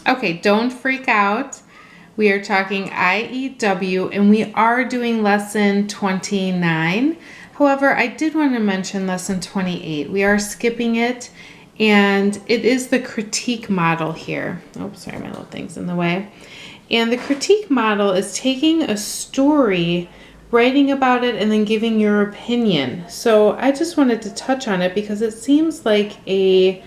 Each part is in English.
Okay, don't freak out. We are talking IEW, and we are doing lesson 29. However, I did want to mention lesson 28. We are skipping it, and it is the critique model here. Oh, sorry, my little thing's in the way. And the critique model is taking a story, writing about it, and then giving your opinion. So I just wanted to touch on it because it seems like a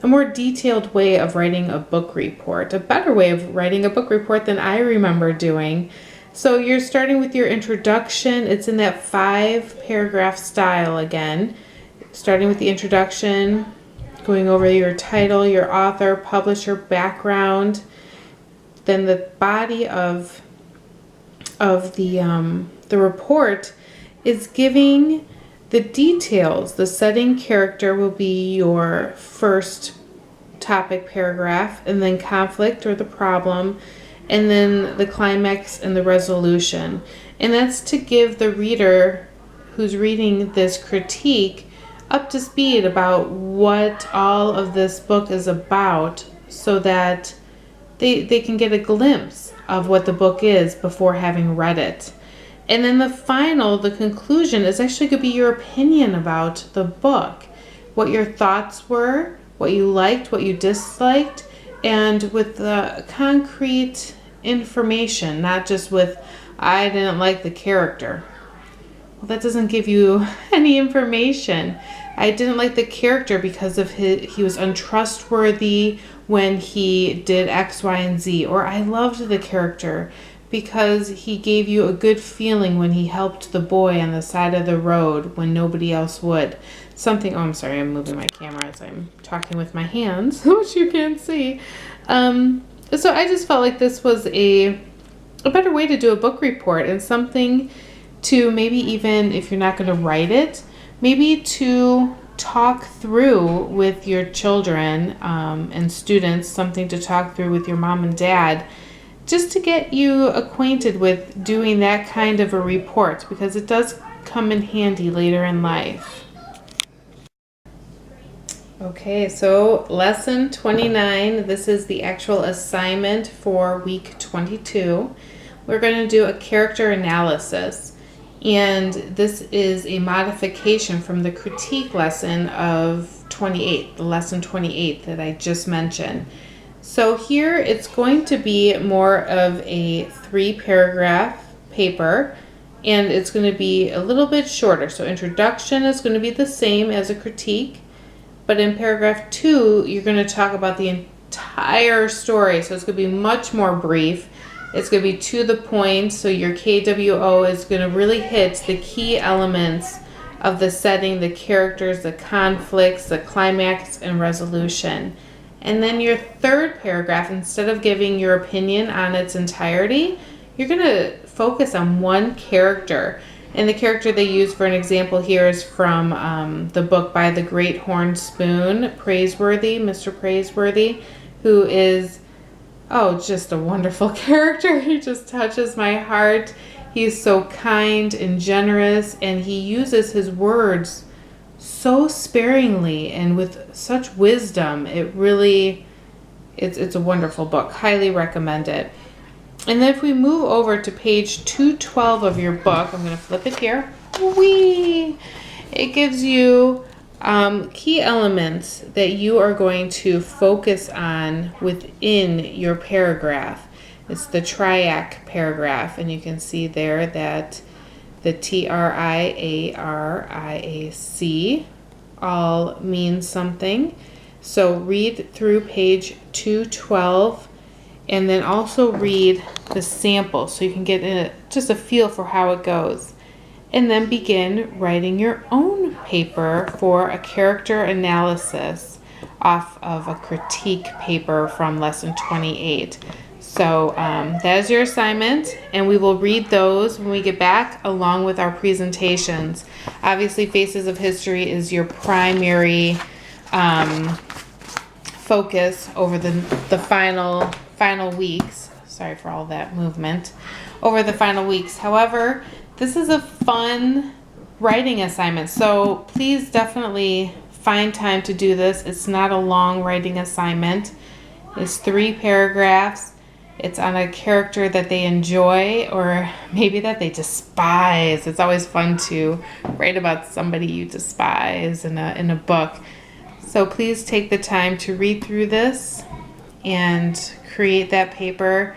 more detailed way of writing a book report, a better way of writing a book report than I remember doing. So you're starting with your introduction. It's in that 5-paragraph style again, starting with the introduction, going over your title, your author, publisher, background, then the body of the report is giving the details. The setting character will be your first topic paragraph, and then conflict or the problem, and then the climax and the resolution. And that's to give the reader who's reading this critique up to speed about what all of this book is about, so that they can get a glimpse of what the book is before having read it. And then the conclusion is actually going to be your opinion about the book, what your thoughts were, what you liked, what you disliked, and with the concrete information, not just with, I didn't like the character. Well, that doesn't give you any information. I didn't like the character because of he was untrustworthy when he did X, Y, and Z. Or I loved the character because he gave you a good feeling when he helped the boy on the side of the road when nobody else would. I'm sorry, I'm moving my camera as I'm talking with my hands, which you can't see. So I just felt like this was a better way to do a book report, and something to maybe, even if you're not going to write it, maybe to talk through with your children and students, something to talk through with your mom and dad, just to get you acquainted with doing that kind of a report, because it does come in handy later in life. Okay, so lesson 29, this is the actual assignment for week 22. We're going to do a character analysis, and this is a modification from the critique lesson of 28, the lesson 28 that I just mentioned. So here it's going to be more of a 3-paragraph paper, and it's going to be a little bit shorter. So introduction is going to be the same as a critique, but in paragraph 2, you're going to talk about the entire story. So it's going to be much more brief. It's going to be to the point. So your KWO is going to really hit the key elements of the setting, the characters, the conflicts, the climax, and resolution. And then your 3rd paragraph, instead of giving your opinion on its entirety, you're going to focus on one character. And the character they use for an example here is from the book by the Great Horn Spoon, Praiseworthy, Mr. Praiseworthy, who is, just a wonderful character. He just touches my heart. He's so kind and generous, and he uses his words so sparingly and with such wisdom. It's a wonderful book. Highly recommend it. And then if we move over to page 212 of your book, I'm going to flip it here. Whee! It gives you key elements that you are going to focus on within your paragraph. It's the triac paragraph, and you can see there that the TRIARIAC all means something. So read through page 212, and then also read the sample so you can get just a feel for how it goes. And then begin writing your own paper for a character analysis off of a critique paper from lesson 28. So that is your assignment, and we will read those when we get back along with our presentations. Obviously, Faces of History is your primary focus over the final weeks. Sorry for all that movement. Over the final weeks. However, this is a fun writing assignment, so please definitely find time to do this. It's not a long writing assignment. It's 3 paragraphs. It's on a character that they enjoy or maybe that they despise. It's always fun to write about somebody you despise in a book. So please take the time to read through this and create that paper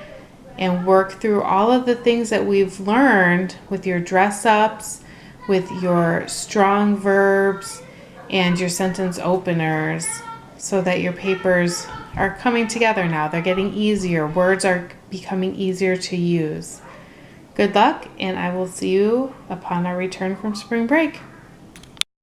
and work through all of the things that we've learned with your dress ups, with your strong verbs, and your sentence openers, so that your papers are coming together now. They're getting easier. Words are becoming easier to use. Good luck, and I will see you upon our return from spring break.